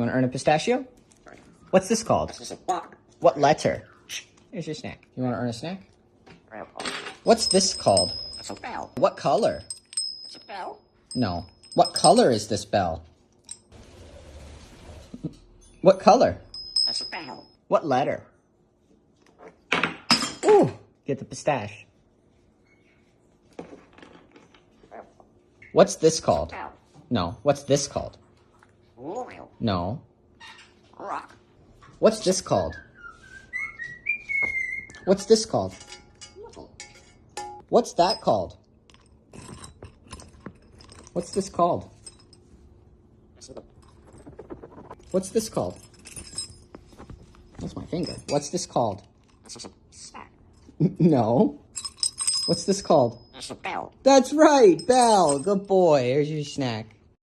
You want to earn a pistachio? What's this called? This is a buck. What letter? Here's your snack. You want to earn a snack? What's this called? It's a bell. What color? It's a bell. No. What color is this bell? What color? It's a bell. What letter? Ooh, get the pistache. What's this called? Bell. No. What's this called? Royal. No. Rock. What's this called? What's this called? What's that called? What's this called? What's this called? That's my finger. What's this called? This is a snack. No. What's this called? It's a bell. That's right, bell. Good boy. Here's your snack.